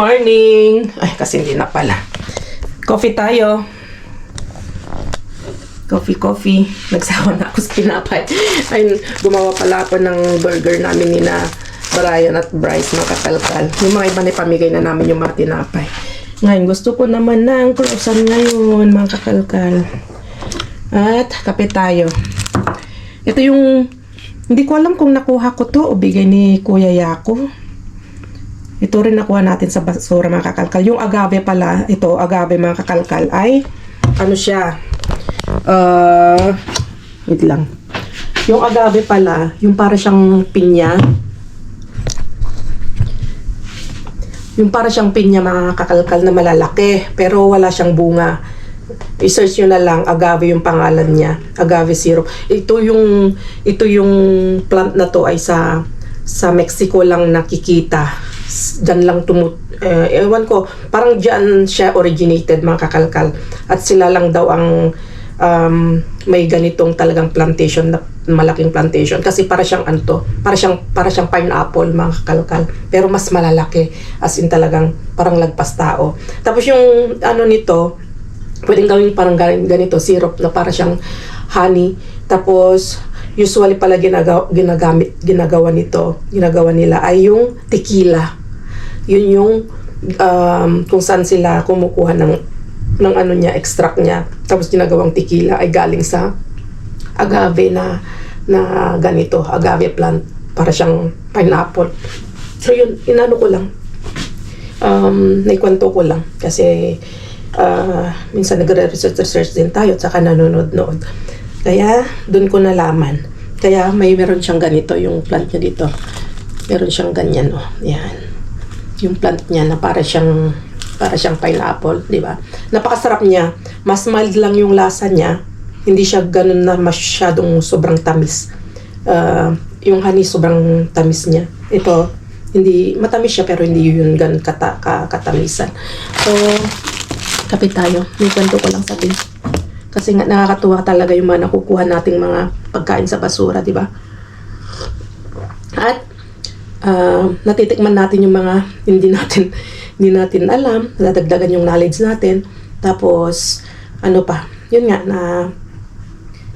Morning! Ay, kasi hindi na pala. Coffee tayo. Coffee. Nagsawa na ako sa pinapay. Ay, gumawa pala ako ng burger namin ni na Brian at Bryce, mga kakalkal. Yung mga iba na pamigay na namin yung mga tinapay. Ngayon, gusto ko naman ng croissant ngayon, mga kakalkal. At kape tayo. Ito yung, hindi ko alam kung nakuha ko to o bigay ni Kuya Yako. Ito rin nakuha natin sa basura, mga kakalkal. Yung agave pala, ito, agave, mga kakalkal, ay, ano siya, wait lang. Yung agave pala, yung para siyang pinya. Yung para siyang pinya, mga kakalkal, na malalaki, pero wala siyang bunga. I-search nyo na lang, agave yung pangalan niya, agave syrup. Ito yung plant na to ay sa Mexico lang nakikita. Diyan lang ewan ko, parang diyan siya originated, mga kakalkal. At sila lang daw ang may ganitong talagang plantation, na malaking plantation. Kasi para siyang para siyang pineapple, mga kakalkal. Pero mas malalaki, as in talagang parang lagpas tao. Tapos yung nito, pwedeng gawin parang ganito, syrup na para siyang honey. Tapos usually pala ginagawa nila ay yung tequila. Yun yung kung saan sila kumukuha ng ano niya, extract niya. Tapos ginagawang tequila ay galing sa agave na ganito, agave plant, para siyang pineapple. So yun, inano ko lang, naikwento ko lang kasi minsan nagre-research din tayo at saka nanonood. Kaya doon ko nalaman. Kaya meron siyang ganito, yung plant niya dito. Meron siyang ganyan, yan. Yung plant niya na para siyang pineapple, di ba? Napakasarap niya. Mas mild lang yung lasa niya. Hindi siya ganun na masyadong sobrang tamis. Yung honey sobrang tamis niya. Ito, hindi matamis siya pero hindi yun ganun katamisan. So, kape tayo. May kwento ko lang sa atin. Kasi nga nakakatuwa talaga yung mga nakukuha nating mga pagkain sa basura, di ba? At natitikman natin yung mga hindi natin alam, nadagdagan yung knowledge natin. Tapos ano pa, yun nga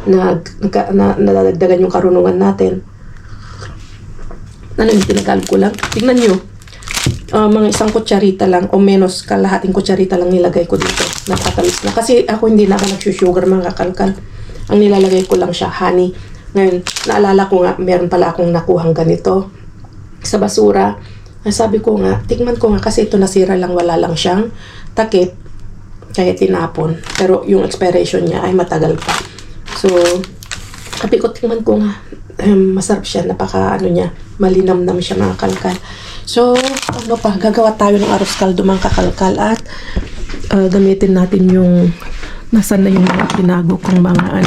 nadagdagan yung karunungan natin. Yung tinagalog ko lang, tingnan nyo, mga isang kutsarita lang o menos kalahating kutsarita lang nilagay ko dito. Napakatamis na kasi ako hindi na ako nagsusugar, mga kakalkal. Ang nilalagay ko lang siya honey. Ngayon naalala ko nga, meron pala akong nakuhang ganito sa basura. Sabi ko nga, tikman ko nga kasi ito nasira lang, wala lang siyang takip, kaya tinapon. Pero yung expiration niya ay matagal pa. So, sabi ko, tikman ko nga, masarap siya, niya, malinamnam siya, mga kalkal. So, ano pa, gagawa tayo ng arroz caldo, mga kakalkal, at gamitin natin yung, nasan na yung mga tinago kong mga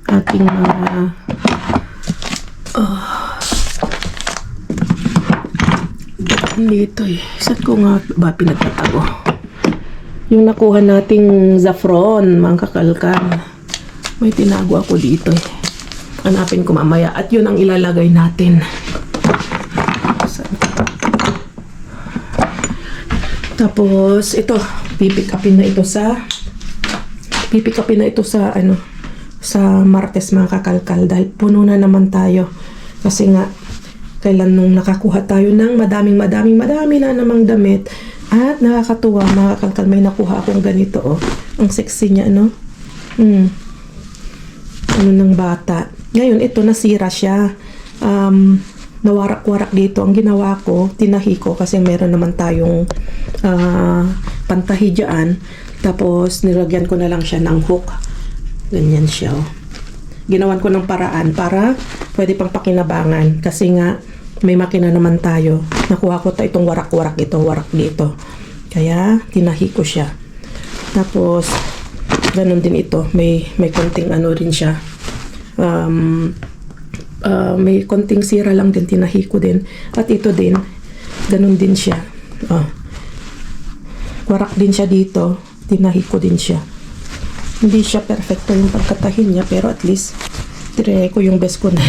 ating mga dito saan ko nga ba pinagtatago yung nakuha nating saffron, mga kakalkal. May tinago ako dito hanapin ko mamaya at yun ang ilalagay natin. Tapos ito, pipick upin na ito sa sa Martes, mga kakalkal, dahil puno na naman tayo kasi nga kailan nung nakakuha tayo ng madami na namang damit. At nakakatuwa, mga kakalkal, may nakuha akong ganito, ang sexy niya, ng bata. Ngayon ito nasira siya, nawarak-warak dito. Ang ginawa ko, tinahi ko kasi meron naman tayong pantahi dyan. Tapos nilagyan ko na lang siya ng hook. Ganyan siya. Ginawan ko ng paraan para pwede pang pakinabangan. Kasi nga, may makina naman tayo. Nakuha ko itong warak-warak ito, warak dito. Kaya, tinahi ko siya. Tapos, ganun din ito. May konting rin siya. May konting sira lang din, tinahi ko din. At ito din, ganun din siya. Warak din siya dito. Tinahi ko din siya. Hindi siya perfecto yung pagkatahin niya, pero at least try ko yung best ko na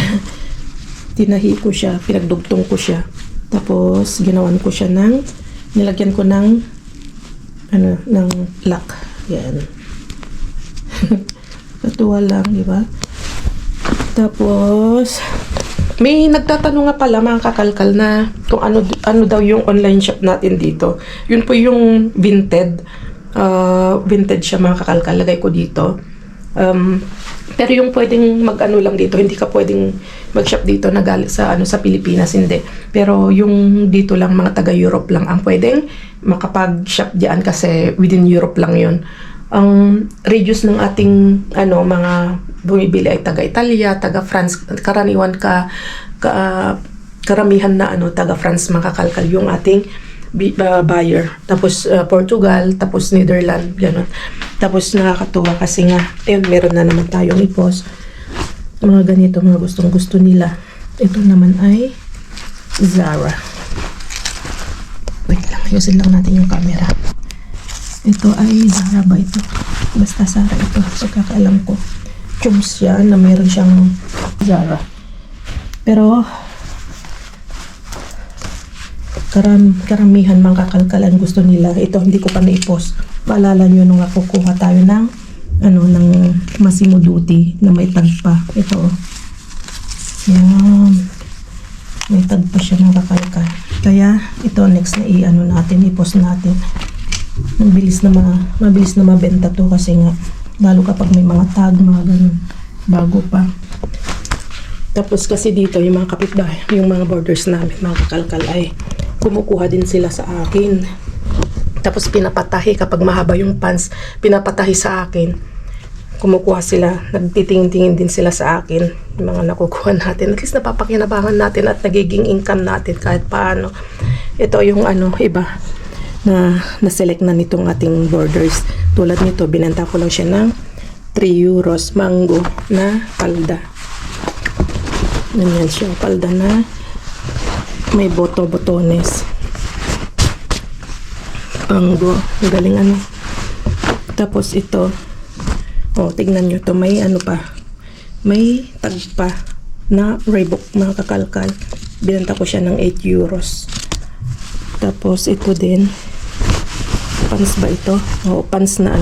tinahi ko siya, pinagdugtong ko siya. Tapos, ginawan ko siya nilagyan ko ng lock. Yan. Katuwa lang, di ba? Tapos, may nagtatanong nga pala mga kakalkal na kung ano daw yung online shop natin dito. Yun po yung vintage. Vintage siya mga kakalkal. Lagay ko dito. Pero yung pwedeng mag-ano lang dito, hindi ka pwedeng mag-shop dito na galing sa Pilipinas, hindi. Pero yung dito lang, mga taga-Europe lang ang pwedeng makapag-shop diyan kasi within Europe lang yun. Ang radius ng ating mga bumibili ay taga-Italia, taga-France, karamihan na taga-France mga kakalkal yung ating buyer. Tapos Portugal, tapos Netherlands, gano'n. Tapos nakakatuwa kasi nga, ayun, meron na naman tayong i-post. Mga ganito, mga gustong-gusto nila. Ito naman ay Zara. Wait lang, ayusin lang natin yung camera. Ito ay Zara ba ito? Basta Zara ito. Pagkakaalam ko. Chums siya na meron siyang Zara. Pero karamihan mga kakalkalan gusto nila. Ito hindi ko pa na-post. Maalala nyo nung kukuha tayo ng ng Massimo Dutti na may tag pa. Ito. Yan. May tag pa siya mga kakalkal. Kaya ito next na i-post natin. Mabilis na mabenta to kasi nga lalo kapag may mga tag, mga ganun, bago pa. Tapos kasi dito yung mga kapitbahay, yung mga borders namin, mga kakalkal ay kumukuha din sila sa akin. Tapos pinapatahi kapag mahaba yung pants, pinapatahi sa akin. Kumukuha sila, nagtitingin-tingin din sila sa akin, yung mga nakukuha natin. At least napapakinabangan natin at nagiging income natin kahit paano. Ito yung iba na select na nitong ating borders. Tulad nito, binenta ko lang siya ng 3 euros mango na palda. Ganyan siya, palda na may botones. Mango, galing Tapos ito, tignan nyo to, may may tag pa na Reebok mga kakalkal. Binenta ko siya ng 8 euros. Tapos ito din, pants ba ito? Pants na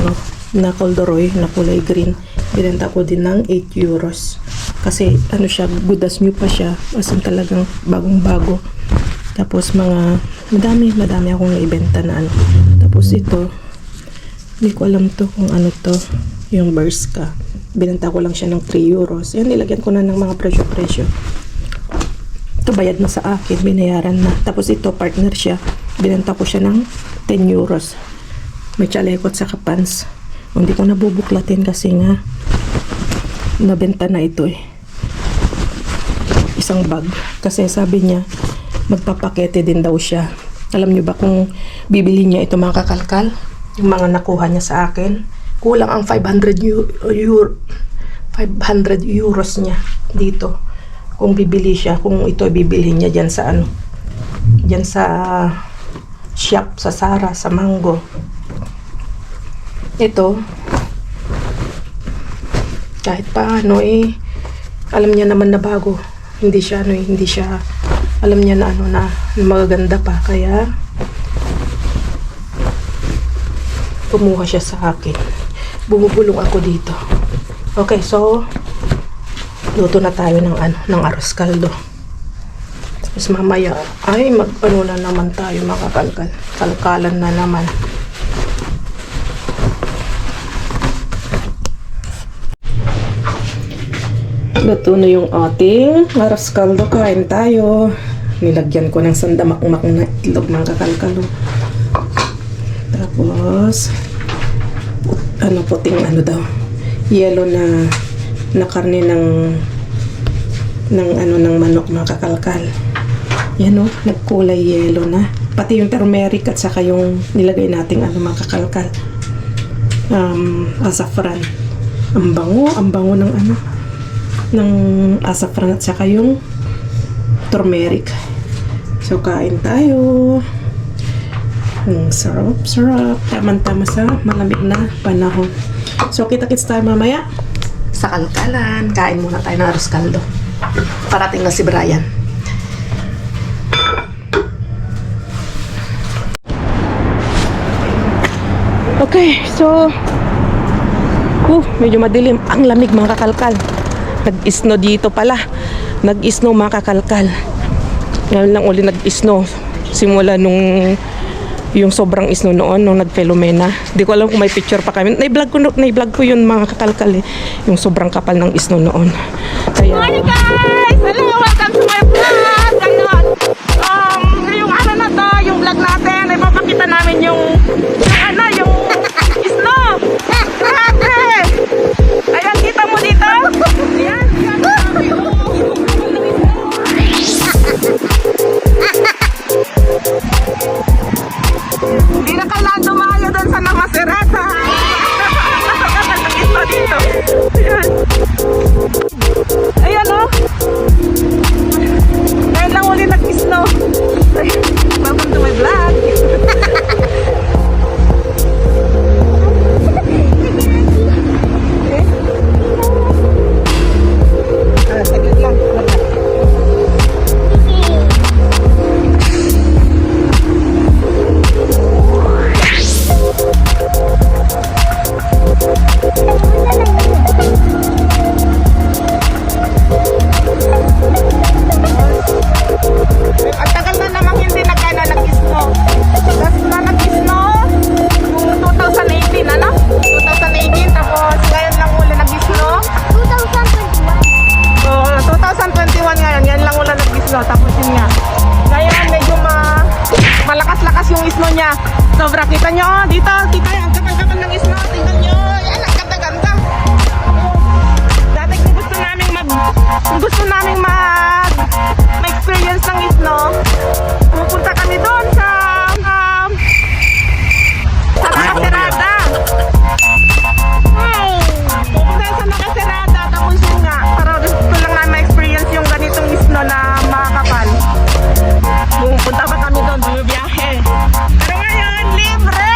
na corduroy na kulay green. Binenta ko din ng 8 euros. Kasi siya, good as new pa siya. As in talagang bagong-bago. Tapos madami akong naibenta na Tapos ito, hindi ko alam to kung to. Yung Bershka. Binenta ko lang siya ng 3 euros. Yan, nilagyan ko na ng mga presyo. Ito bayad na sa akin, binayaran na. Tapos ito, partner siya. Binenta ko siya ng 10 euros. May chalekot sa kapans. Hindi ko nabubuklatin kasi nga nabenta na ito isang bag. Kasi sabi niya, magpapakete din daw siya. Alam niyo ba kung bibili niya ito mga kakalkal? Yung mga nakuha niya sa akin. Kulang ang 500 euros niya dito. Kung bibili siya, kung ito bibili niya dyan sa dyan sa shop, sa Zara, sa Mango. Ito, kahit paano alam niya naman na bago. Hindi siya alam niya na na magaganda pa, kaya kumuha siya sa akin. Bumubulong ako dito. Okay, so luto na tayo ng arroz caldo. Tapos mamaya ay na naman tayo, kalkalan na naman. Luto na yung ating arroz caldo. Kain tayo. Nilagyan ko ng sandamakmak na itlog mga kakalkalo. Tapos puting daw, yellow na karne ng manok mga kakalkal. Yan nagkulay yellow na. Pati yung turmeric at saka yung nilagay nating mga kakalkal. Asafran. Ang bango ng asafran at saka yung turmeric. So kain tayo. Sarap. Tama-tama sa malamig na panahon. So kita-kits tayo mamaya sa kalkalan. Kain muna tayo ng arroz caldo. Parating na si Brian. Okay, so medyo madilim. Ang lamig mga kakalkal. Nag-snow dito pala. Nag-snow mga kakalkal. Ngayon lang uli nag-snow. Simula nung yung sobrang snow noon nung nag-Filomena. Di ko alam kung may picture pa kami. Na-vlog ko yun mga kakalkal eh. Yung sobrang kapal ng snow noon. Kaya, Morning guys! Hello! Welcome to my vlog! Ngayong araw na to, yung vlog natin, ay papakita namin yung snow! Grabe! Ayan, kita mo dito? Ayan, grabe! Hindi na kailangan dumayo doon sa Namaserata. Kapag nag-snow dito. Ayan. Ayan o. Ngayon lang uli nag-snow. Welcome to my vlog. Saglit lang. Ang tagal na namang hindi nag-snow. Last na nag-snow yung 2018, ano? 2018, tapos ngayon lang uli nag-snow. 2021. Oo, 2021 ngayon, yan lang uli nag-snow. Tapos yun nga. Ngayon medyo malakas-lakas yung snow niya. Sobra, kita nyo, oh, dito, kita yung kapal-kapal ng snow. Tingnan nyo, yan, ang ganda-ganda. Dati kung gusto naming ma-experience ng snow, pupunta kami doon sa Nakaserada. Pupunta sa Nakaserada, tapos yun nga, para gusto lang namin ma-experience yung ganitong snow na makakapal. Pupunta pa kami doon, bumibiyahe. Pero ngayon, libre!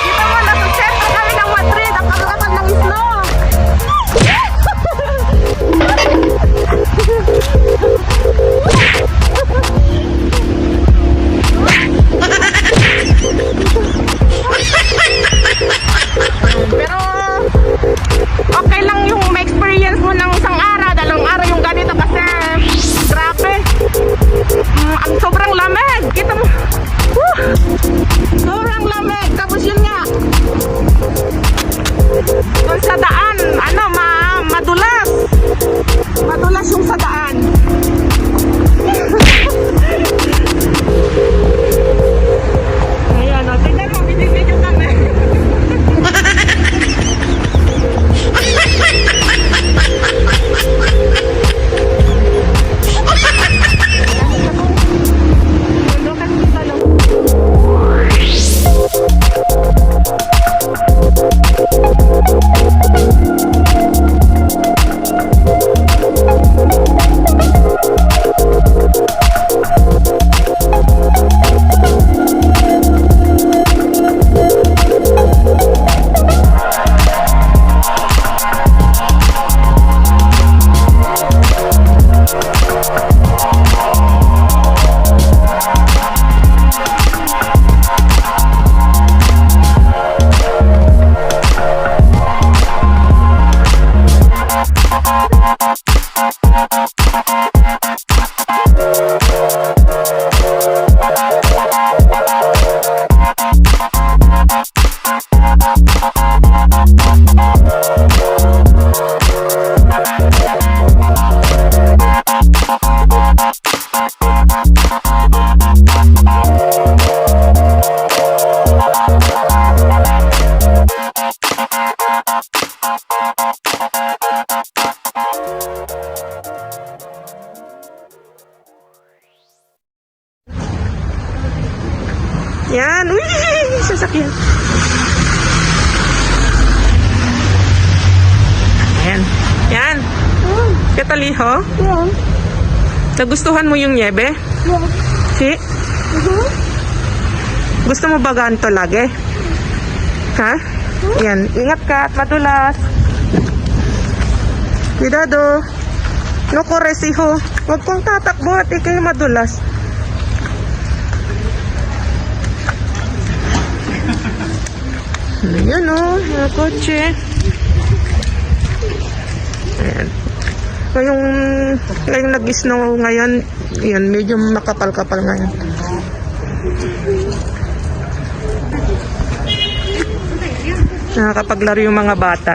Dito mo, nasa sentro kami ng Madrid, ang kapal ng snow. Pero okay lang yung ma-experience mo ng isang araw, dalawang araw yung ganito kasi grabe. Ang sobrang lamig. Kita mo. Sobrang lamig. Tapos yun nga. Doon sa daan, madulas. Madulas yung sa daan. Ayan, tingnan mo, binibidyo kami. Yan, uy, sasakyan. Ayan, yan. Kataliho? Yeah. Nagustuhan mo yung niebe? Yeah. Si? Gusto mo ba ganito lagi? Ha? Yan, ingat ka at madulas. Cuidado. No corres, hijo. Huwag kong tatakbo at ikay madulas. Ayan o, mga kotse. Ayan. Ngayong nag-snow ngayon, yun, medyo makapal-kapal ngayon. Nakakapaglaro yung mga bata.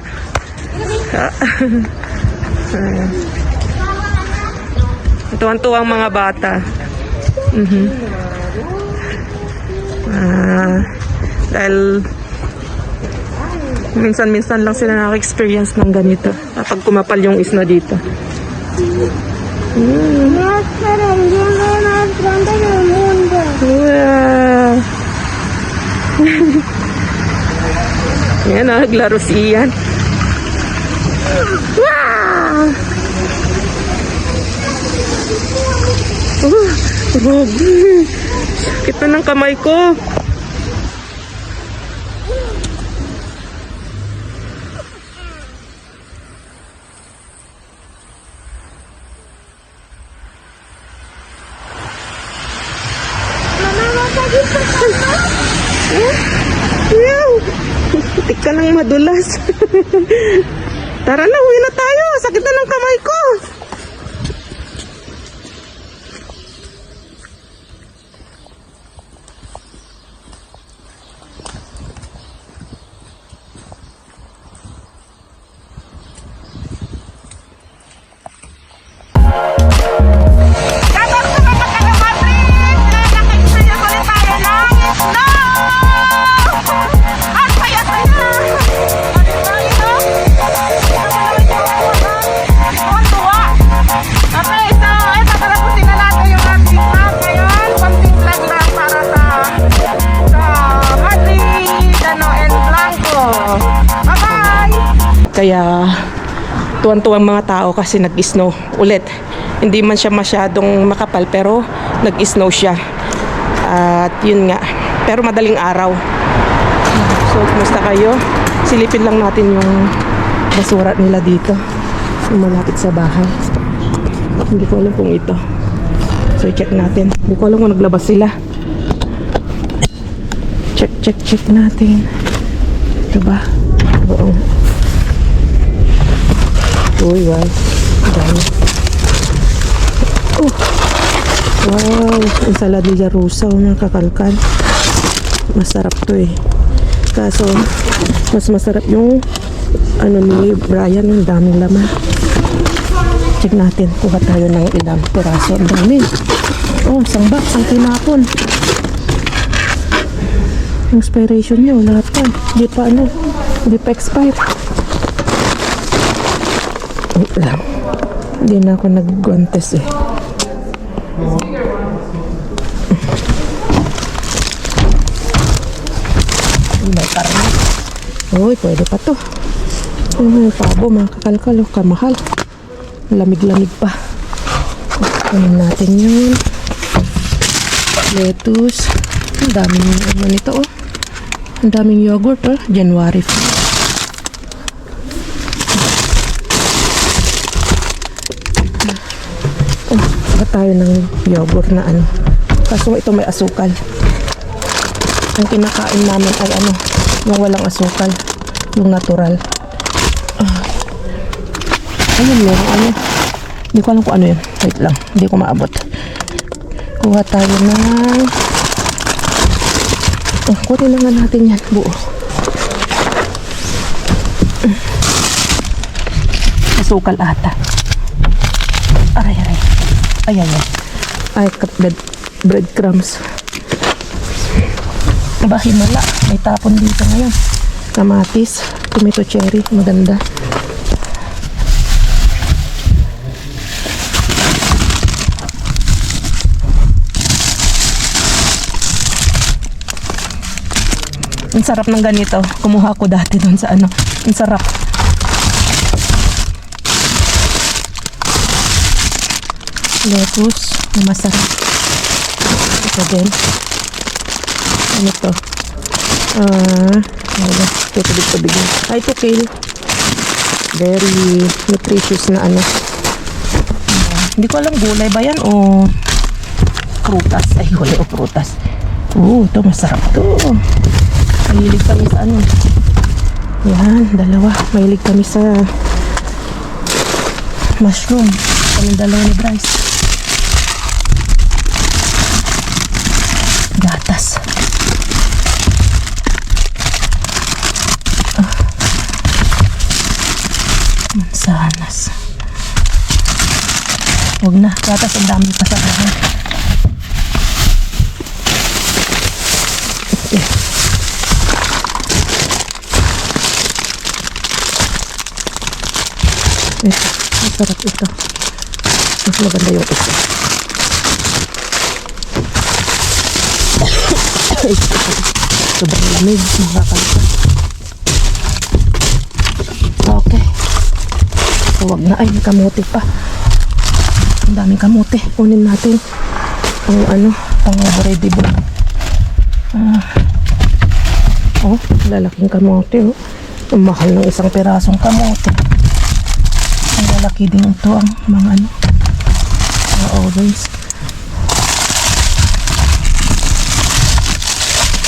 Ayan. Tuwang-tuwang mga bata. Dahil minsan-minsan lang sila nakaka-experience ng ganito kapag kumapal yung snow dito. Wow. Yan o, naglaro si Ian. Wow! Grabe. Sakit na ng kamay ko. Tik ka nang madulas. Tara na, uwi na tayo. Sakit na ng kamay ko. Kaya tuwan-tuwang mga tao kasi nag-snow ulit. Hindi man siya masyadong makapal pero nag-snow siya. At yun nga, pero madaling araw. So, kumusta kayo? Silipin lang natin yung basura nila dito. Yung malapit sa bahay. Hindi ko alam kung ito. So, check natin. Hindi ko alam kung naglabas sila. Check natin. Ito ba? Oo. Uy, wow. Dami. Oh. Wow. Ensaladilla rusa. Nakakalkal. Masarap to eh. Kaso, mas masarap yung ano ni Brian. Yung daming laman. Check natin. Kuha tayo ng ilang piraso. Ang dami. Oh, isang box. Ang tinapon. Yung expiration nyo. Lahat pa. Hindi pa ano. Hindi pa expire. Wait lang. Hindi na ako nag-guantes eh. May karne. Uy, pwede pa to. May pabo, mga kakalkal. Kamahal. Lamig-lamig pa. Kunin natin yun. Lettuce. Ang daming ano nito oh. Ang daming yogurt oh. January 5. Tayo ng yogurt na ano. Kaso ito may asukal. Ang kinakain namin ay ano, yung walang asukal, yung natural. Ayun yung ano. Hindi ko alam kung ano yun. Wait lang, hindi ko maabot. Kuha tayo ng kunin lang nga natin yan, buo. Asukal ata. Aray. Ay. Ay, breadcrumbs. Aba, himala. May tapon dito ngayon. Kamatis, tomato cherry. Maganda. Ang sarap ng ganito. Kumuha ko dati doon sa ano. Ang sarap. Lettuce, masarap. Ito din. Ano to? Tubig. Ay, ito kale. Very nutritious na ano. Hindi ko alam gulay ba yan o prutas. Ay, gulay o prutas. Ito masarap to. Mahilig kami sa ano. Yan, dalawa. Mahilig kami sa mushroom. Kami dalawa ni Bryce. Gatas. Mansanas. Huwag na. Gatas ang dami pa sa akin. Okay. Ito. Masarap ito. Mas maganda yung isa. Sobrang lamig. Makakalpa. Okay. Huwag na. Ay, may kamote pa. Ang daming kamote. Kunin natin ang pang ready bowl. Lalaking kamote. Oh. Ang mahal ng isang pirasong kamote. Ang lalaki din ito ang mga mga orange.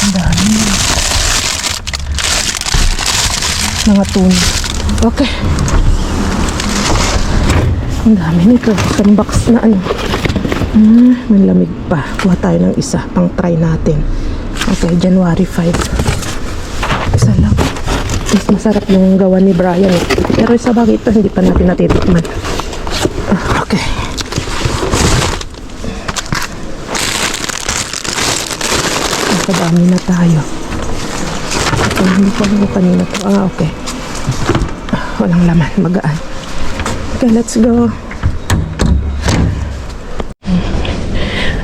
Ang dami. Mga tuna. Okay. Ang dami nito. Isang box na may lamig pa. Kuha tayo ng isa. Pang try natin. Okay, January 5. Isa lang. Mas masarap yung gawa ni Brian. Pero isa bagay ito, hindi pa natin natitikman. Okay. Nakadami na tayo. Ito, hindi pa lang kanina to. Okay. Walang laman. Magaan. Okay, let's go.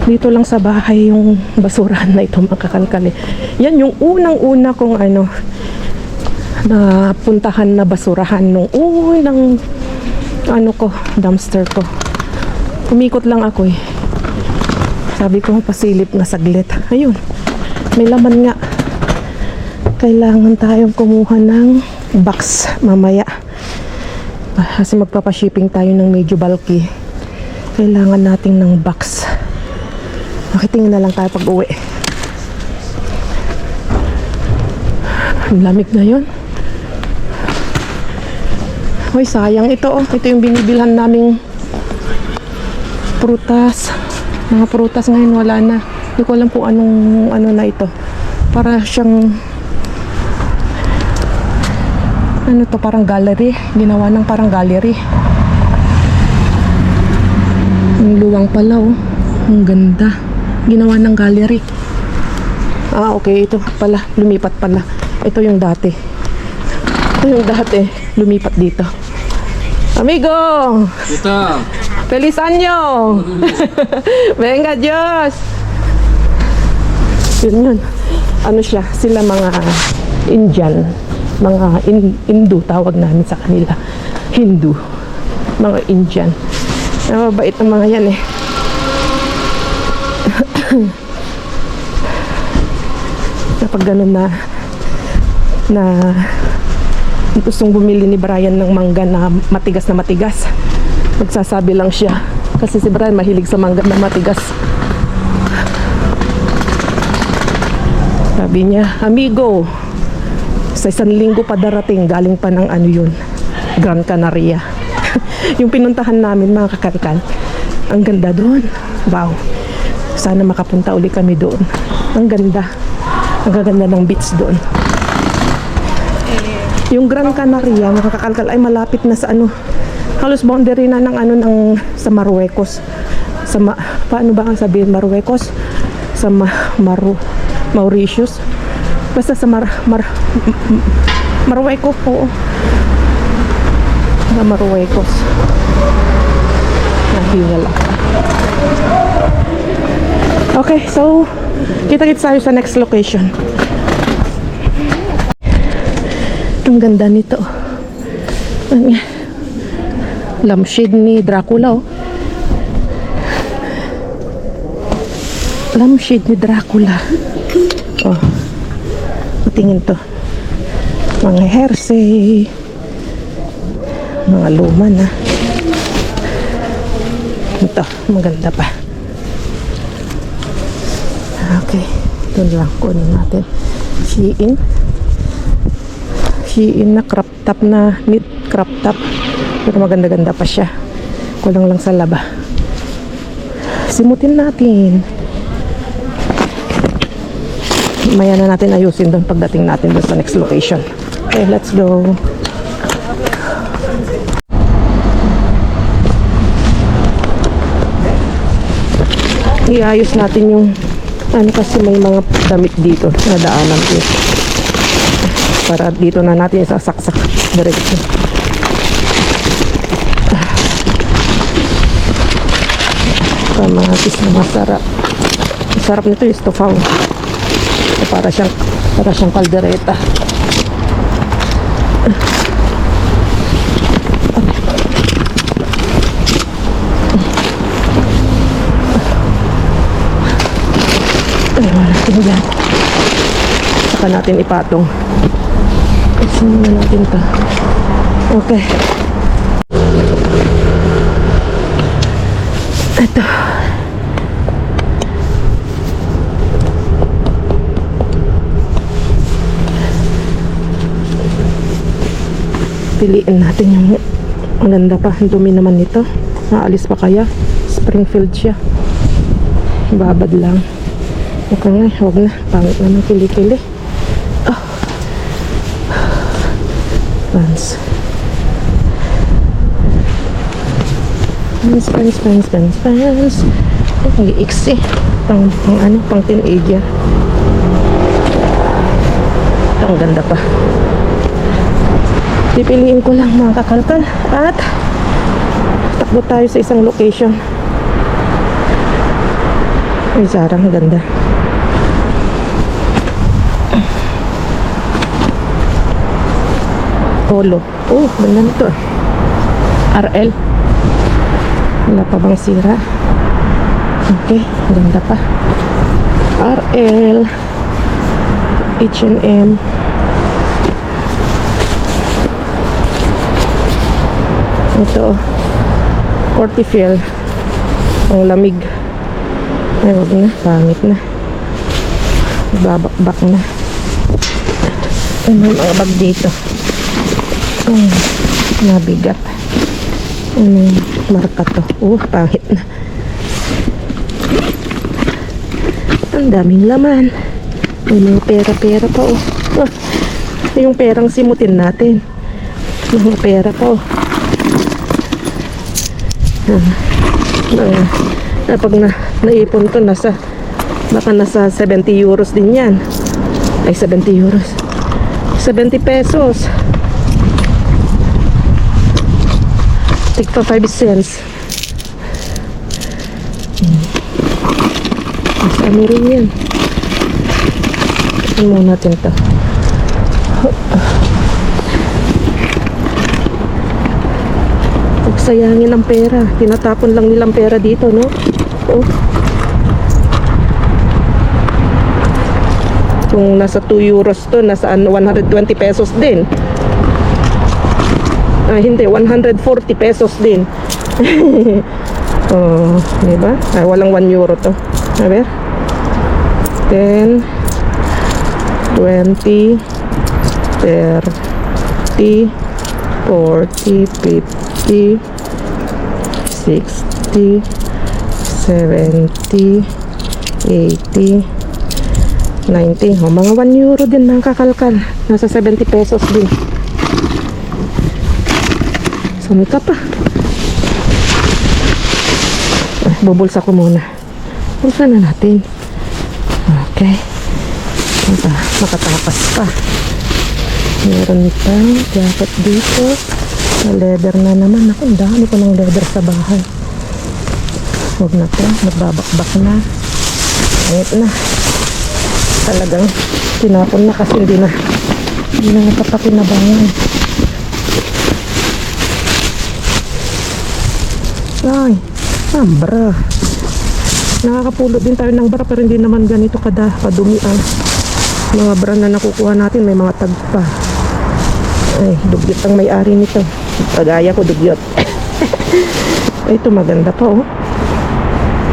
Dito lang sa bahay yung basurahan na ito, makakalkali. Yan yung unang-una kong na puntahan na basurahan nung unang dumpster ko. Umikot lang ako eh. Sabi ko pasilip nga saglit. Ayun, may laman nga. Kailangan tayong kumuha ng box mamaya. Kasi magpapashipping tayo ng medyo bulky. Kailangan natin ng box. Makitingin na lang tayo pag uwi. Ang lamig na yun. Hoy, sayang ito oh. Ito yung binibilhan naming prutas. Mga prutas ngayon wala na. Hindi ko alam kung anong na ito. Para siyang parang gallery. Ginawa ng parang gallery. Ang luwang pala oh. Ang ganda. Ginawa ng gallery. Okay, ito pala. Lumipat pala. Ito yung dati. Lumipat dito. Amigo! Ito. Feliz año! Venga, Diyos! Yun. Ano siya? Sila mga Indian. Mga Hindu tawag namin sa kanila. Hindu. Mga Indian. Mabait ang mga yan eh. Kapag ganun na gustong bumili ni Brian ng mangga na matigas, magsasabi lang siya kasi si Brian mahilig sa mangga na matigas. Sabi niya, amigo, sa 1 linggo pa darating, galing pa ng yun, Gran Canaria. Yung pinuntahan namin mga kakalkal, ang ganda doon. Wow, sana makapunta uli kami doon. Ang ganda ng beach doon. Yung Gran Canaria, mga kakalkal, ay malapit na sa halos boundary na ng sa Marruecos. Paano ba ang sabihin Marruecos? Sa Mauritius. Basta sa Marruecos po. Sa Marruecos. Nahiya lang. Okay, so kita-kits tayo sa next location. Ang ganda nito. Lampshade ni Dracula oh. Lampshade ni Dracula. Oh. Tingin to. Mga hersey. Mga luma na. Ito, maganda pa. Okay. Ito lang kunin natin. Shein na crop top na knit crop top. Pero maganda-ganda pa siya. Kulang lang sa laba. Simutin natin. Maya na natin ayusin doon pagdating natin doon sa next location. Okay, let's go. Iayos natin yung ano kasi may mga damit dito na daanan dito. Para dito na natin isasaksak diretso. Kamatis na masarap. Masarap nito yung stofaw. Para siyang kaldereta. Natin dyan. Saka natin ipatong. Isin na natin to. Okay. Ito. Piliin natin yung maganda pa. Ang dumi naman nito. Naalis pa kaya? Springfield siya. Babad lang. Okay nga, huwag na. Pangit naman kili-kili. Oh. Pants. Pants. Okay, iksi. Pang teenager. Ang ganda pa. Pipiliin ko lang mga kakalkal. At takbo tayo sa isang location. Ay, sarang ganda. Polo. Oh, ganda nito. RL. Wala pa bang sira? Okay, ganda pa. RL. H&M. Ito. Ortifil. Ang lamig. Ay, wag na. Pangit na. Babakbak na. Ay, may mga bag dito. Nabigat. Anong marka to? Pangit na. Ang daming laman. May mga pera-pera pa, yung perang simutin natin. Mga pera pa, pag naipon to, baka nasa 70 euros din yan. Ay, 70 euros. 70 pesos. Tigpa 5 cents. Ano rin yan? Tignan mo natin to. Huwag sayangin ang pera. Tinatapon lang nilang pera dito, no? Kung nasa 2 euros to, nasa 120 pesos din. Hindi, 140 pesos din. Diba? Walang 1 euro to. A ver. 10, 20, 30, 40, 50, 60, 70, 80, 90. Mga 1 euro din mga kakalkal. Nasa 70 pesos din. Sumi ka pa. Bubulsa ko muna. Bulsa na natin. Okay. Makatapas pa. Meron pang jacket dito. Leather na naman. Ako, ang dami ko ng leather sa bahay. Huwag na to. Nagbabakbak na. Ayot na. Talagang tinapon na kasi hindi na nakapakinabangan. Ay, bra. Nakakapulot din tayo ng bra pero hindi naman ganito kadumi ang mga bra na nakukuha natin. May mga tag pa. Ay, dugyot ang may-ari nito. Kagaya ko, dugyot. Ay, ito maganda pa,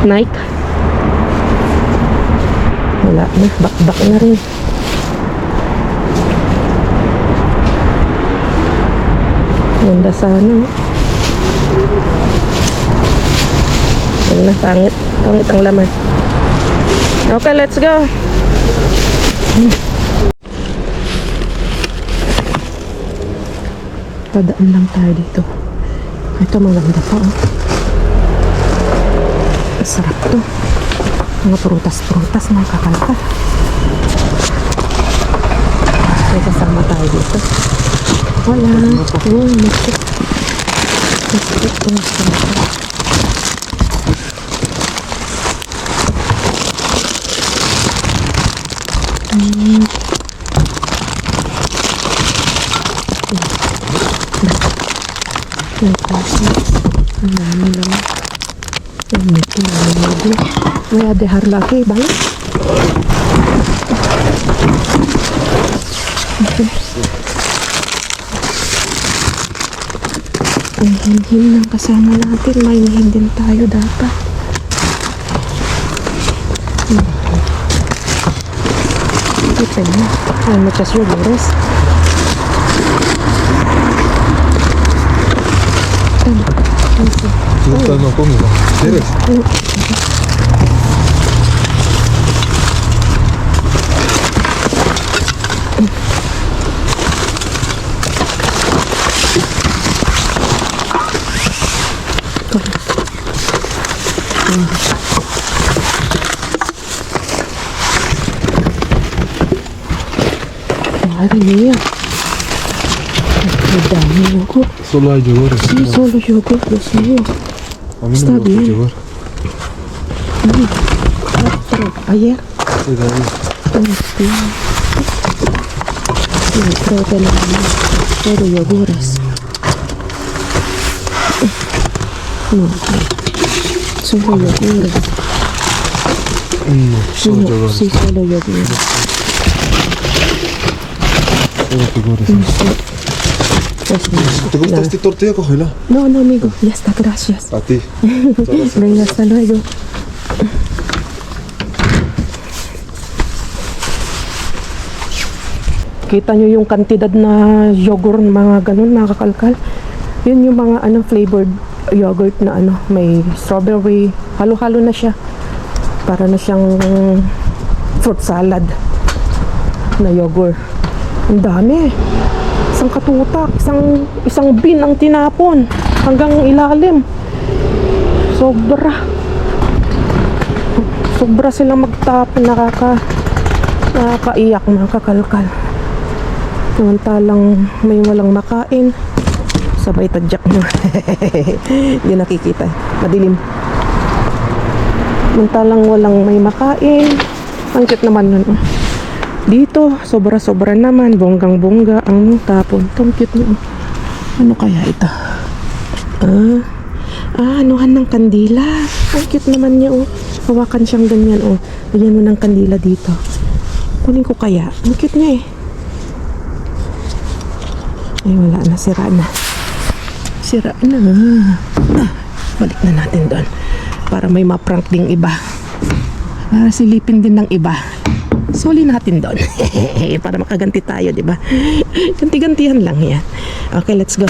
Nike. Wala na, bakbak na rin. Ganda sana. Yan na, pangit. Pangit ang laman. Okay, let's go. Padaan lang tayo dito. Ito, maganda pa, oh. Sarap to. Mga prutas-prutas, mga kakalkal. May kasama tayo dito. Wala. Oh, masik. Masik to, masik. May kasi. Ang dami lang. May adehar lagi, baik. Ang hinhin ng kasama natin, may hinhin din tayo dapat. Kita niya. Hay muchas yogures. Gusta no comida. ¿Quieres? Madre mía. Ang dami yogur. Solo hay yogures. Sí, solo yogur, Dios mío. A mí Está no me gusta bien. yogur. Pero ayer, Sí, de ahí. creo que no, solo yogures. No, solo yogures. No, solo No, yogures. sí, solo yogures. Solo yogures. Pues no. ¿Te gusta este tortilla? Cógela. No, no, amigo, ya está, gracias. A ti. Venga, hasta luego. Kita nyo yung kantidad na yogurt, mga ganun, mga kakalkal. Yun yung mga flavored yogurt na may strawberry. Halo-halo na siya. Para na siyang fruit salad na yogurt. Ang dami. Isang katutak, isang bin ang tinapon hanggang ilalim. Sobra silang magtapon, nakakaiyak, mga kakalkal. Samantalang may walang makain, sabay tadyak mo. Hindi nakikita, madilim. Samantalang walang may makain, ang cute naman nun. Dito, sobra-sobra naman, bonggang-bongga ang tapon. Ang cute niyo. Ano kaya ito? Anuhan ng kandila. Ang cute naman niya, oh. Hawakan siyang ganyan, oh. Lagyan mo ng kandila dito. Kunin ko kaya. Ang cute niya, eh. Ay, wala na. Sira na. Sira na. Balik na natin doon. Para may ma-prank ding iba. Para silipin din ng iba. Suli natin doon. Para makaganti tayo, di ba? Ganti-gantihan lang yan. Okay, let's go.